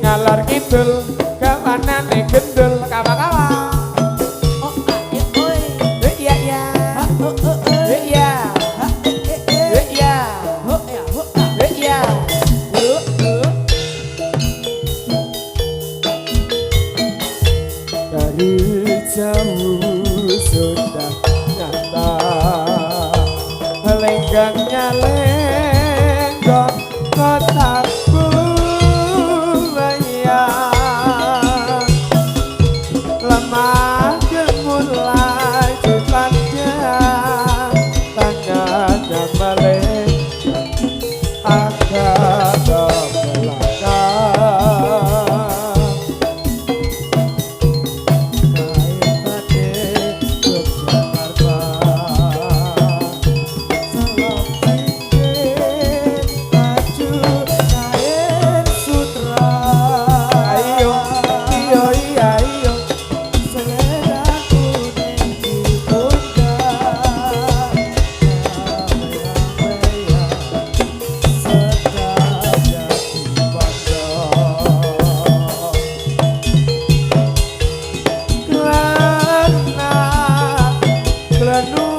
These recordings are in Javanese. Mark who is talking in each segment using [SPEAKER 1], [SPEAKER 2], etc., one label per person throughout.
[SPEAKER 1] ngalor kidul kemanane gendul kawa-kawa iya iya iya iya iya dari jauh sudah nyata lenggangnya lenggong kotakku bayang lemah gemulai dipandang tangannya melenggang agak ke belakang kain batik Yogyakarta salam pinggir maju kain sutra ayo iyo iya iyo selera kuning di pundak bayang-bayang sedap jadi pondok kelana kelenung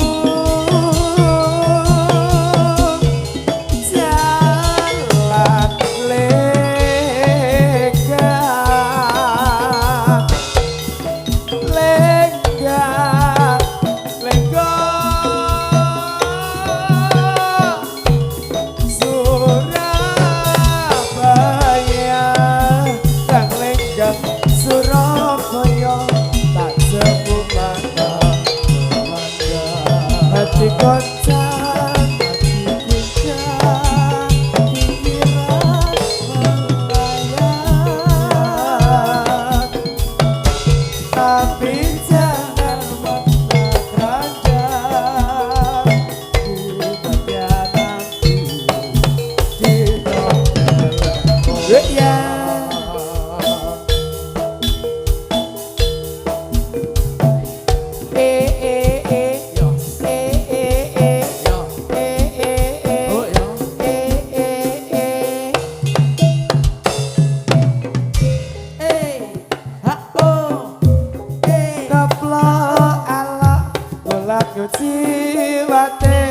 [SPEAKER 1] jalan lenggak lenggak lenggok Surabaya kang lenggak Surabaya tak semumana melanda hati goncang hati guncang pikiran melayang tapi jangan menang keranjang di bagian nanti di dompet ya keplok alok bulat kuciwate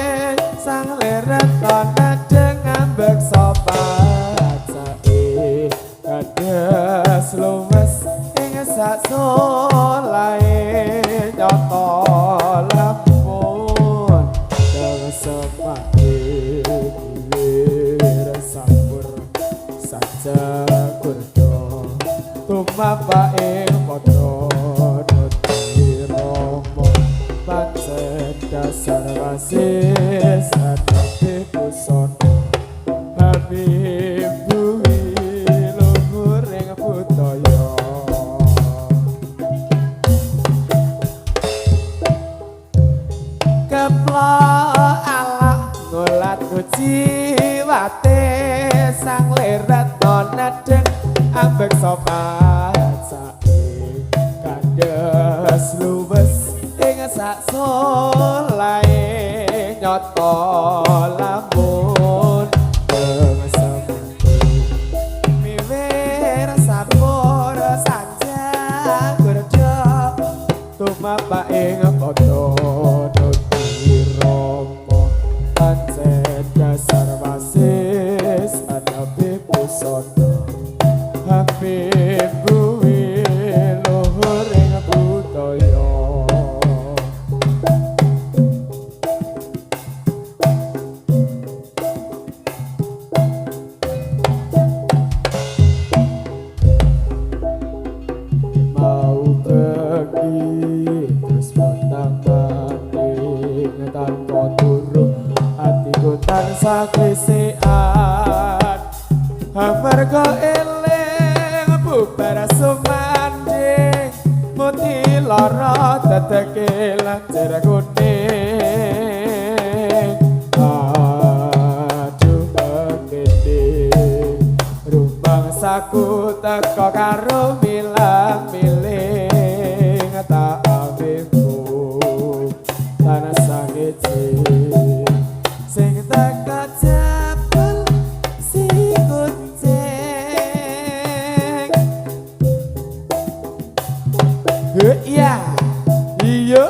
[SPEAKER 1] sang leret tona dengan beksopat sae kades lumes ing sak solae nyoto lampun kesepake wir sampur saja kurdo tumapa ing padha nuti romo pancen dasar wasis ati busana Habib bumi luhur ing budaya keplok alak ngulat kuciwate sang leret nonadeng ambek sopat sae kandes luwes ing sak solae nyoto lamun semati miwir sapur sanjang kerja tumapa ing padha nuti romo pancen dasar wasis anabe busana Habib bumi luhur ing budaya mau pergi terus montang-manting tanpa turu hatiku tansah kesean amarga eling bubar sumanding muti lara teteke lancer kuning aduh mendidih rumangsaku teko karo milang-miling tak abiku tanah sakit sing teko jabal si kucing Iya. Iya.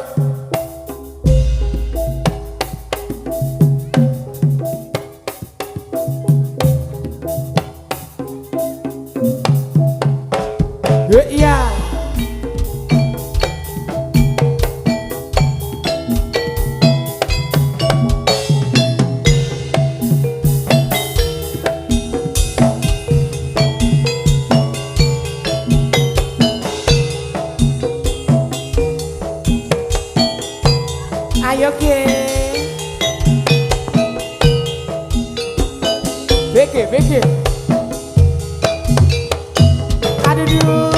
[SPEAKER 1] Iya. Ayo ke Beke aduh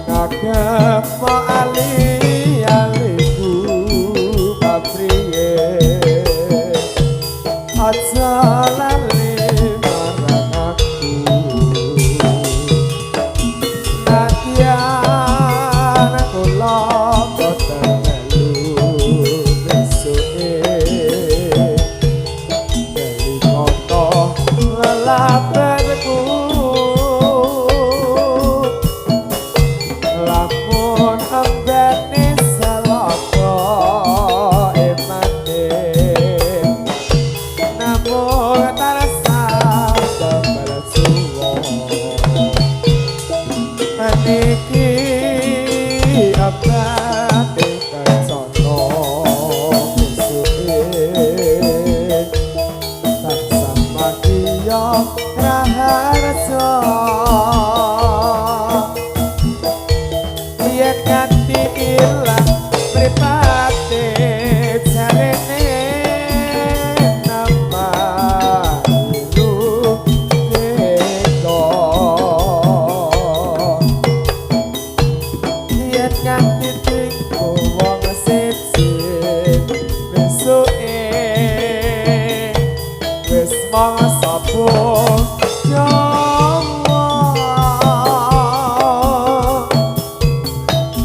[SPEAKER 1] kagak mau aliku papriye aja lali marang aku Nadian kula boten melu besuke dari koto lelapenku lamun ambene salaka emane namun tarasa kembali suwo Niki abadi kancono besuke tansah makiya raharsa yen nganti ilang mripate jarene nama ilu deko yen nganti tingko wong siji besuke wis mangsa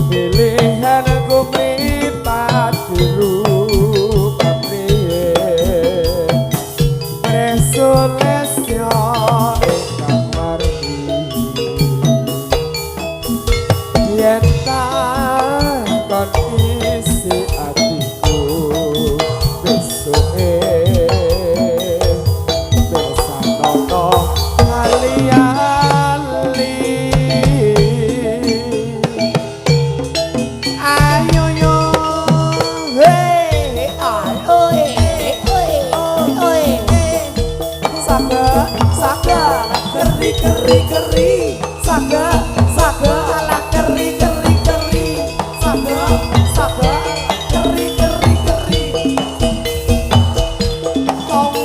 [SPEAKER 1] pilihan ku mripat dulu papriye Resulesnya ingkang margi yen kon isi atiku besuke bersanono ali-ali ayo yo hey ay oi saga keri saga ala keri saga keri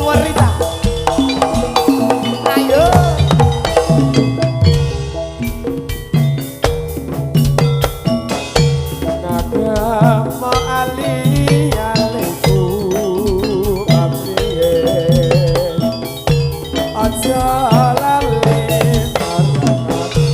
[SPEAKER 1] Warita ayo nagama ali-aliku papriye aja lali marang aku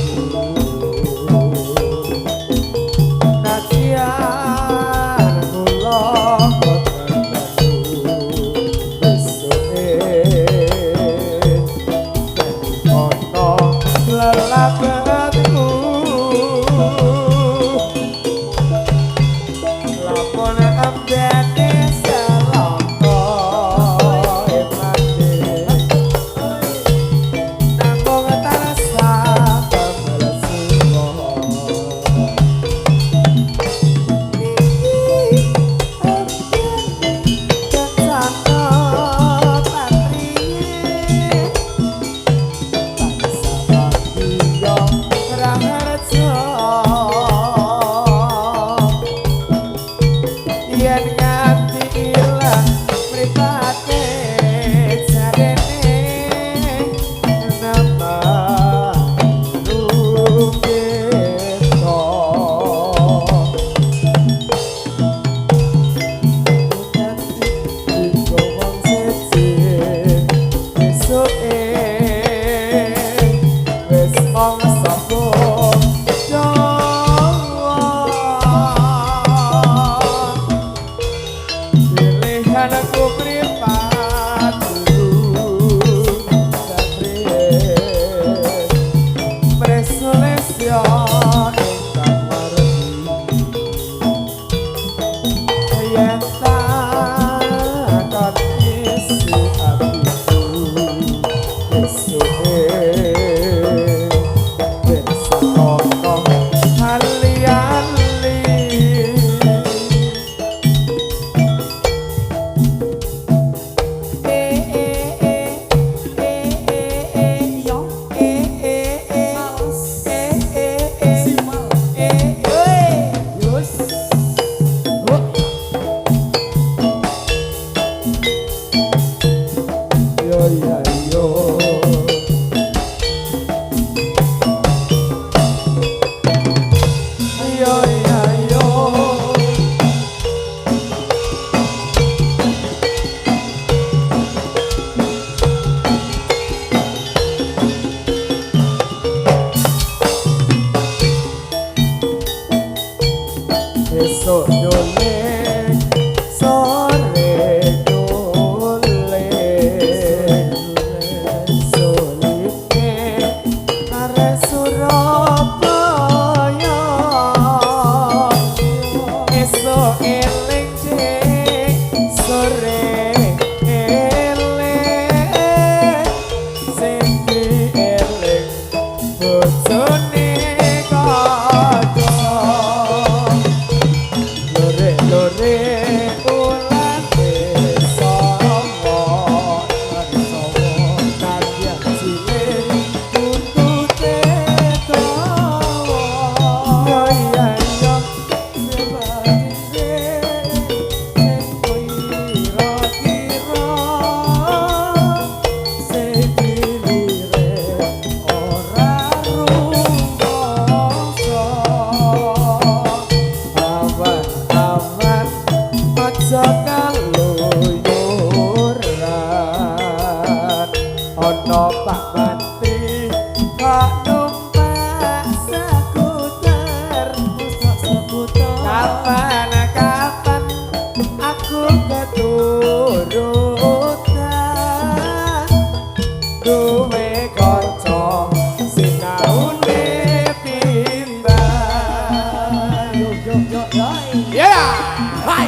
[SPEAKER 1] ono Pak Menteri kok numpak skuter musok skuter kapan aku keturutan duwe kanca sinaune pinter yo yeah hai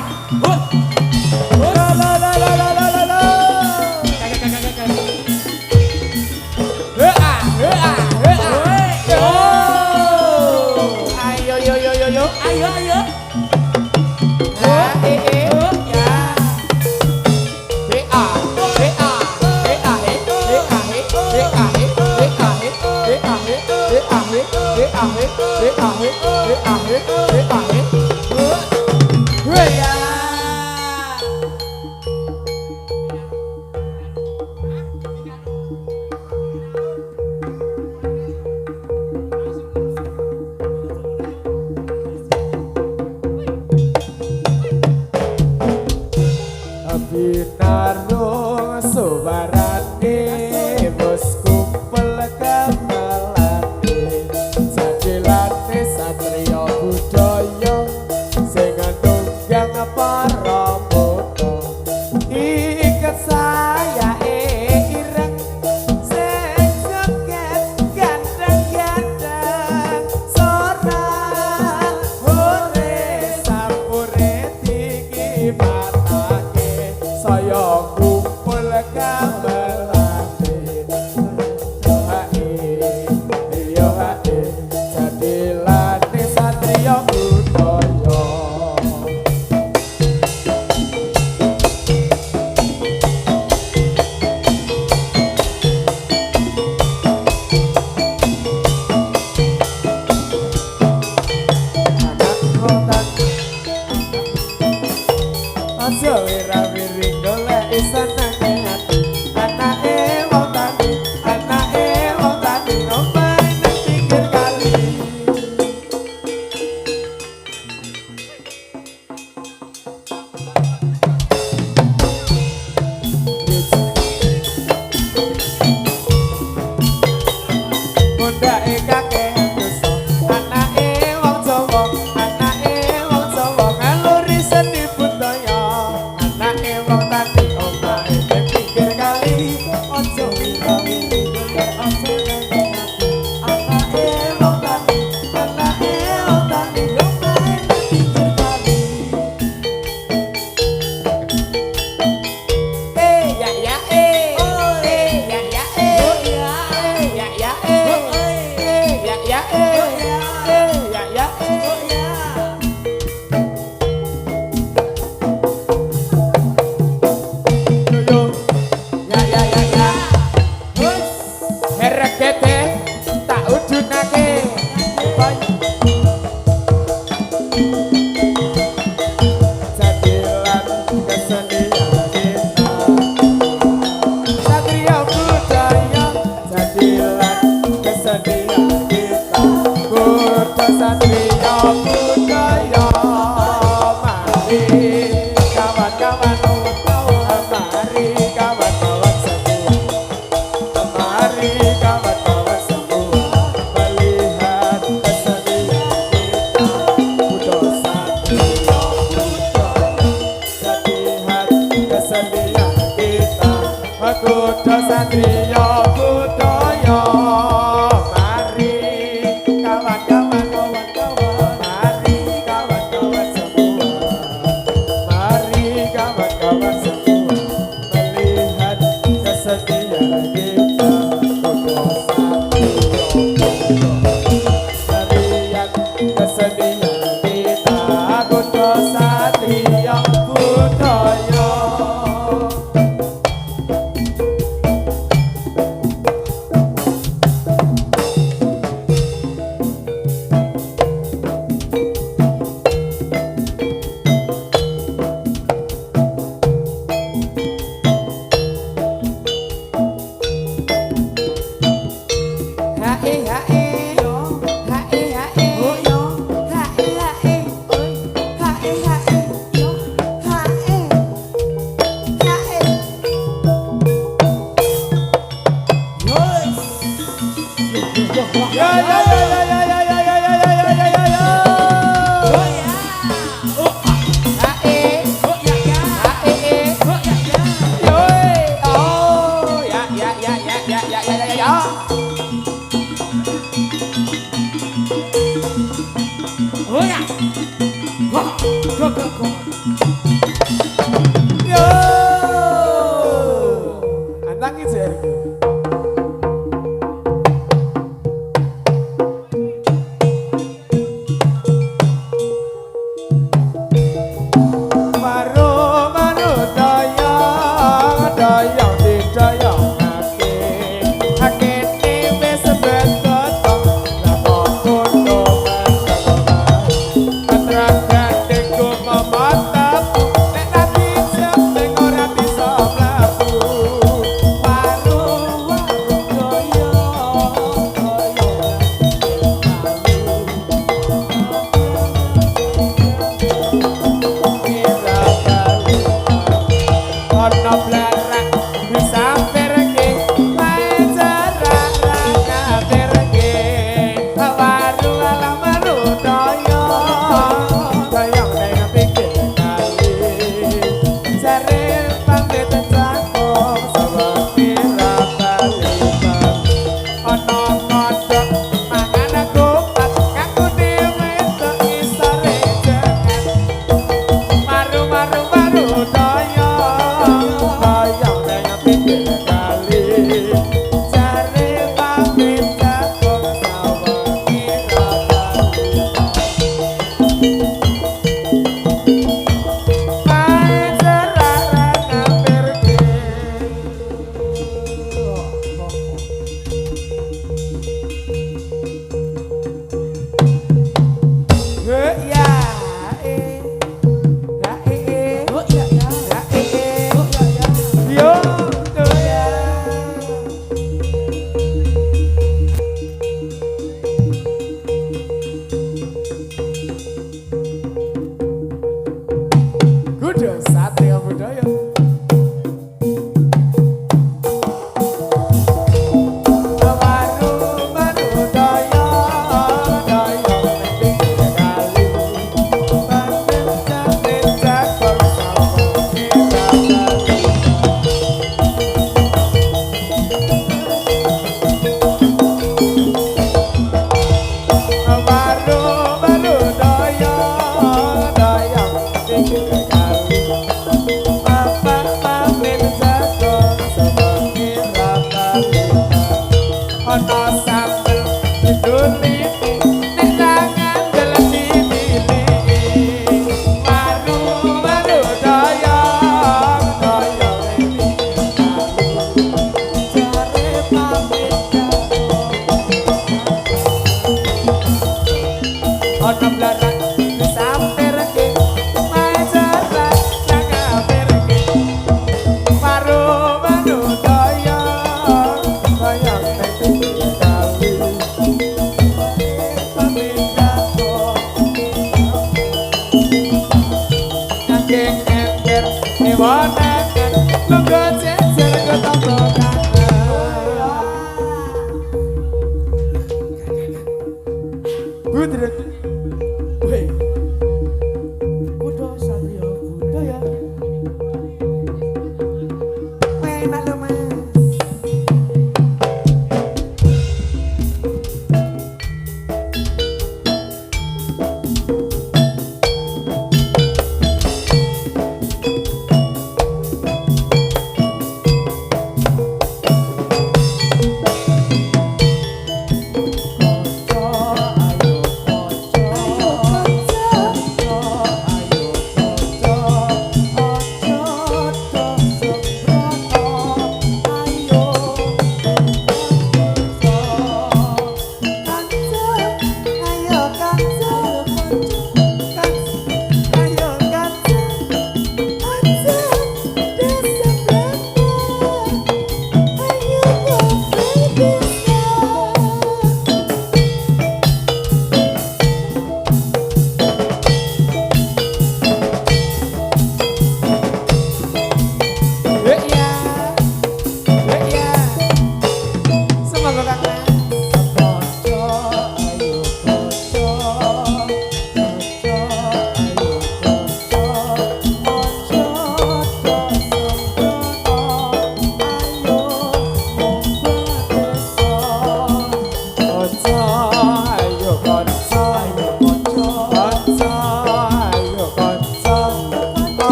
[SPEAKER 1] Binarung subarane bos kumpul kemelane sajilane satrio budaya sing nunggang para moto iket saya ireng sing joget gandeng-gandeng sorang hore sampure tinggi saya kumpul gamelane yo hae jadilane satria budaya anak rotan aja wira-wiring golek isanane ati anake wong tani ngombane nang pinggir kali mondake kakek dosa anake wong Jawa ngaluri seni budaya anake wong tani omahe nang pinggir kali aja wira-wiring golek aja nangati anake wong tani omahe nang pinggir kali ya ya ya ya ya ya Herekete tak ujunake jadilan kesenian kita satria budaya jadilan kesenian kita Burda satria budaya mari kawan-kawan mari kawan-kawan semua mari kawan-kawan semua melihat kesenian kita Burda satria budaya melihat kesenian kita Burda satria budaya mari kawan-kawan mari kawan-kawan semua mari kawan-kawan semua melihat kesenian kita Burda satria melihat kesenian kita Burda satria budaya Ya ya ya ya ya ya ya ya ya ya ya ya ya ya.
[SPEAKER 2] Oh ya. Oh.
[SPEAKER 1] Hae.
[SPEAKER 2] Oh ya ya.
[SPEAKER 1] Hae.
[SPEAKER 2] Oh ya ya.
[SPEAKER 1] Yoi. Oh ya ya ya ya ya ya ya ya ya.
[SPEAKER 2] Oh ya. Wah. Go.
[SPEAKER 1] Yo. Nangis ya. Dayang di dayang ake, ake ni wes betotong, lapor kono betotong. Atrakan dengku mematapu, nek nanti siap ora bisa mlaku. Warung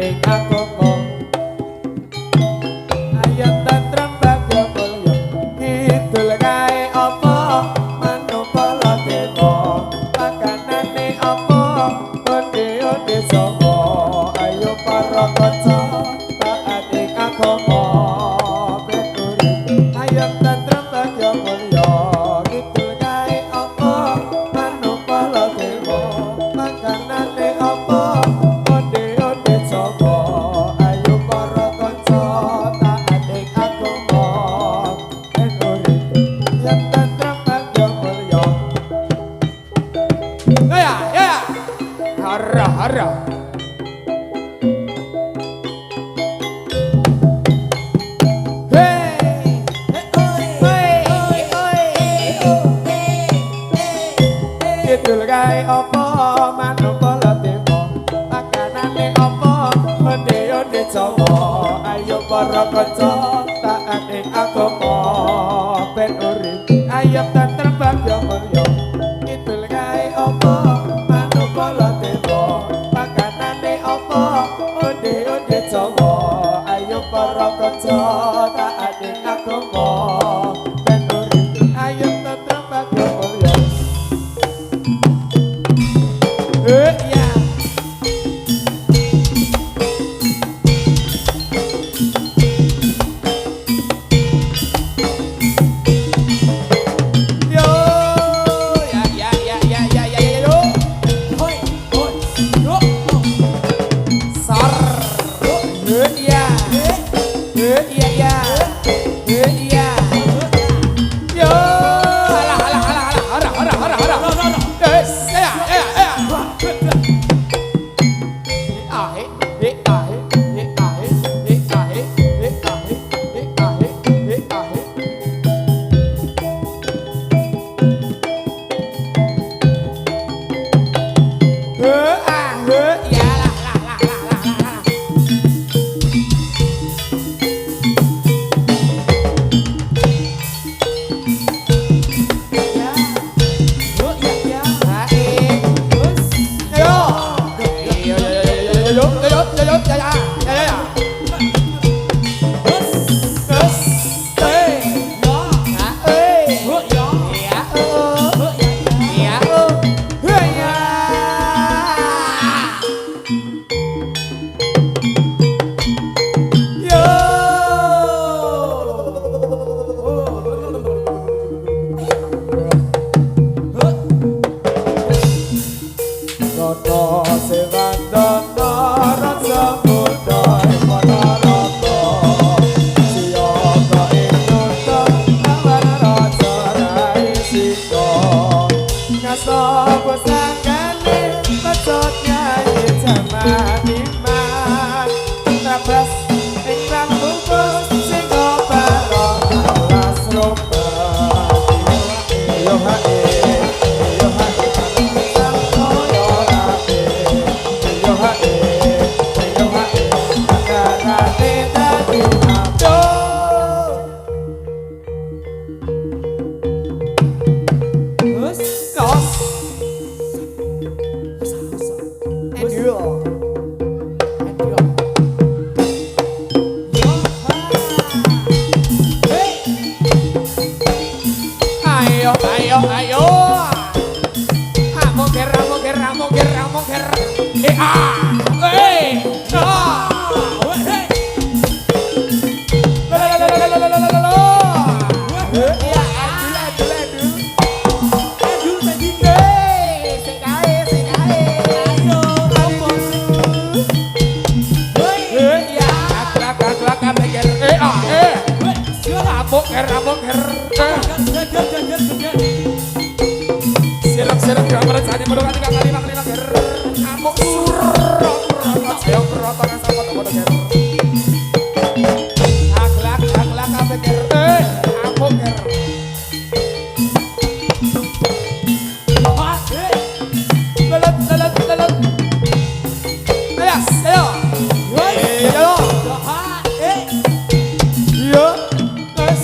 [SPEAKER 1] ing agama ayat tentrem bagya mulya kidul kae apa manupala dewa pakanane apa onde-onde sapa ayo para kanca taat ing agama beturut ayat tentrem bagya mulya kidul kae apa manupala dewa pakanane apa onde-onde sapa ayo para kanca taat ing agama beturut ayat tentrem bagya mulya ya hara hara kidul kae apa manupala dewa pakanane apa onde-onde Jawa ayo para kanca taat ing agama ben urip ayat tentrem bagya mulya kidul kae apa manupala dewa pakanane apa onde-onde Jawa ayo para kanca taat ing agama ben urip ayat tentrem bagya mulya ya yo yo
[SPEAKER 2] Hoi, hoi, yo,
[SPEAKER 1] sar ya ya yo alah hara yes Noto sewandana rasa budaya panarata siapa indoto awan rasa rai siko ngasa posakane pecotnya zaman iman trabas ikram bungkus sing barok alas roba yo hae ayo amoker Sirap gambar jadi mulu kali ger amuk surok sayang berotongan sama temen ger aglak kabeh ger amuk ger lelet ayo yo tes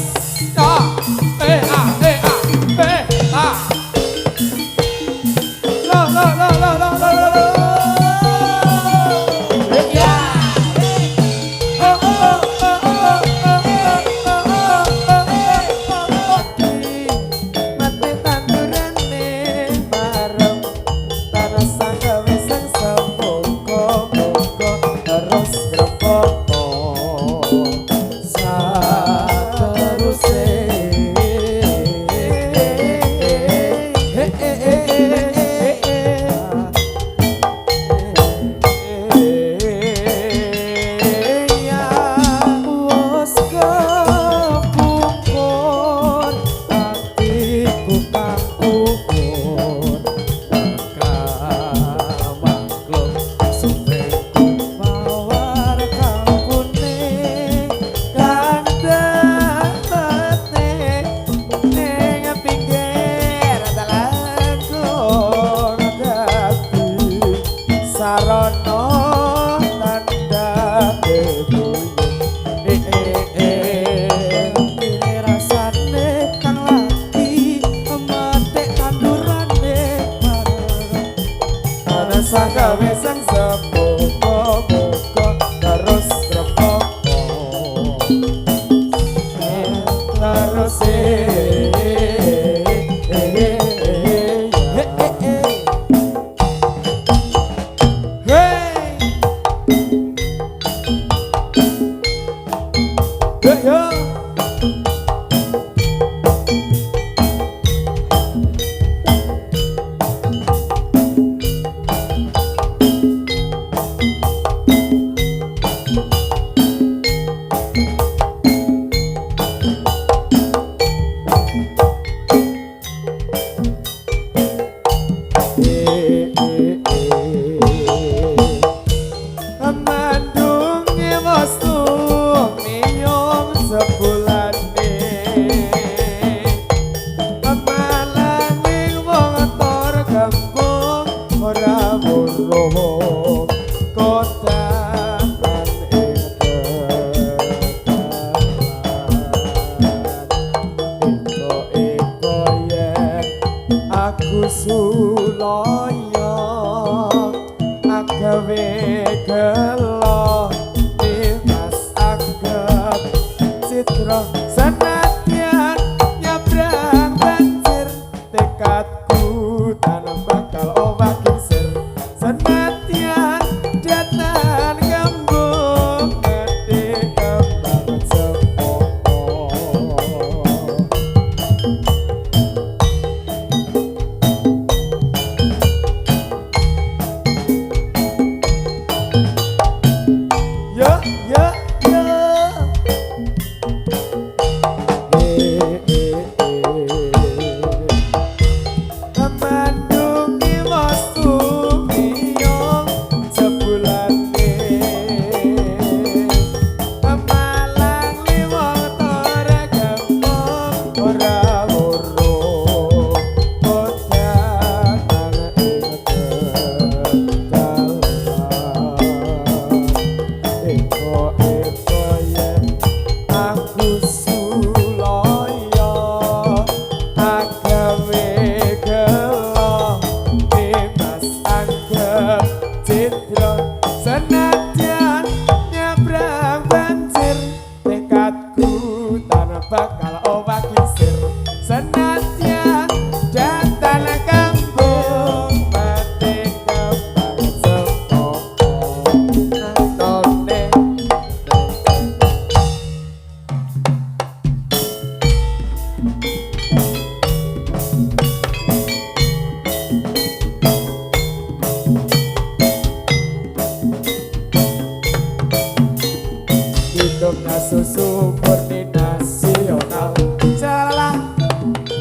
[SPEAKER 1] Hidupnya susu murni nasional. Salah,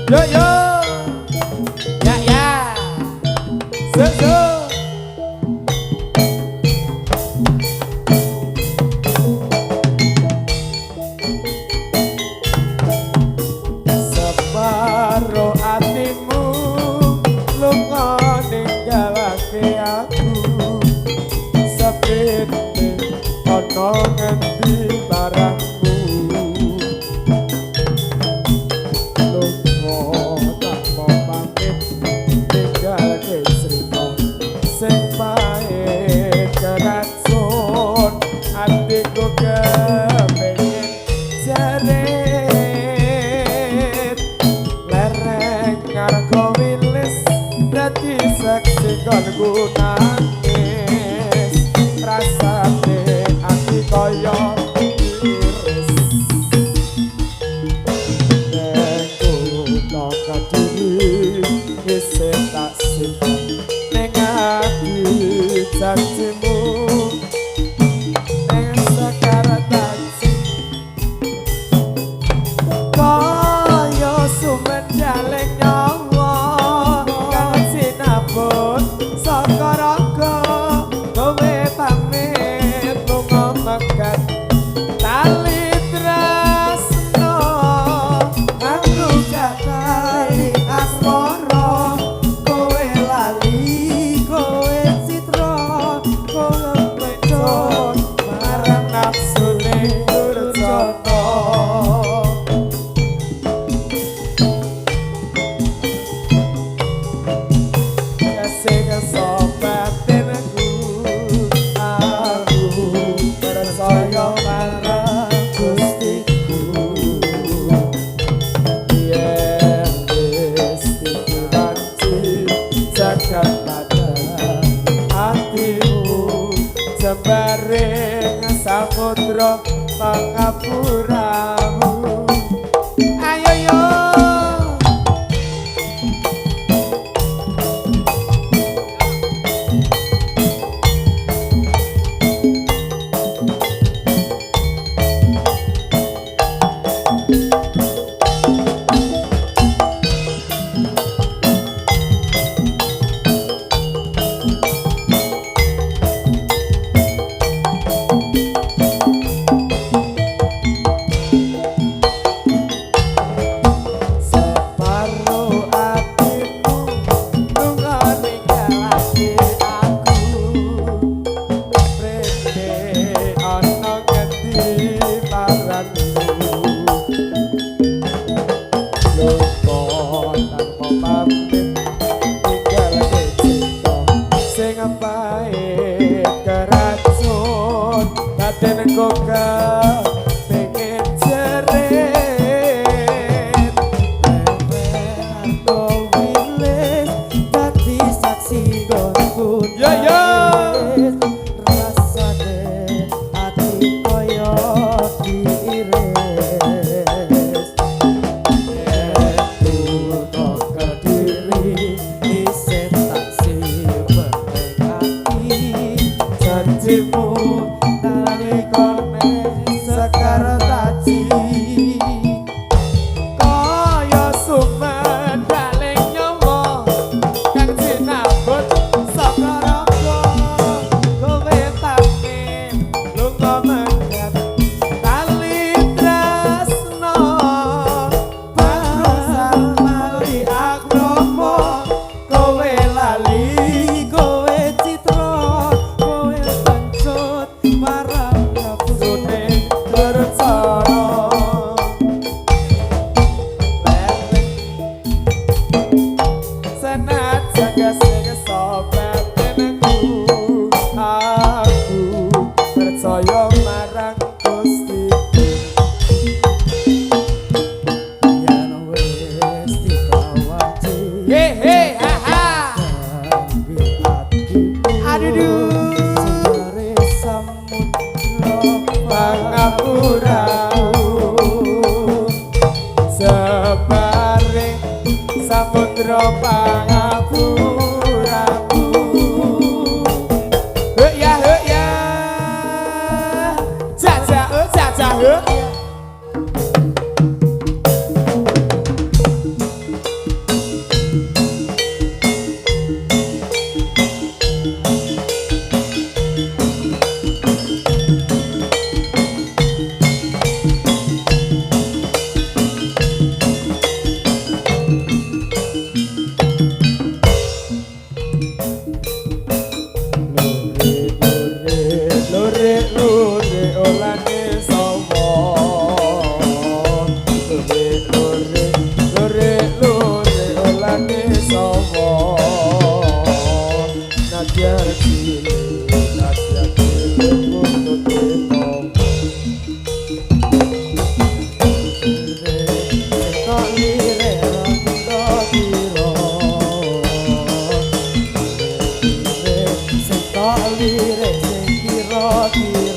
[SPEAKER 1] yo yo, ya ya, susu. Separuh hatimu lunga ninggalake aku. Sepiti ono ngendi barangmu lunga tak mau pamit ninggalake sriko sing pahit keracun hatiku kepengin jerit lereng ngargo wilis dadi saksi kolku nangis rasane ati kaya iris nengku tak diri isih tak simpan ning ati janjimu ning sekarang taksi kaya sumendaling nyawa kang sinabut saka raga kowe pamit lunga megat tali tresno aku jatari asmara kowe lali kowe citra kowe pecut marang nafsune durjana kasih sobatinku aku percaya marang Gustiku yen wis dikunci jagat pada hatimu jembaring samudra pangapuramu ayo yo separuh hatimu lunga ninggalake aku prene ana ngendi marangmu lunga tanpa pamit ninggalake cinta sing pahit keracun batinku kepengin jerit lewer wilis dadi saksi gonku yo yo rasane ati kaya diiris aku tak kediri isih tak simpen ati janjimu nalikane sekarang taji kaya sumendaling nyawa kang sinabut saka raga kowe pamit lunga megat tali tresno barusan mali akrama kowe lali kowe citra kowe pencut marang nafsu pangapuraku sebaring samudra pangapuraku ya jajah Kira-kira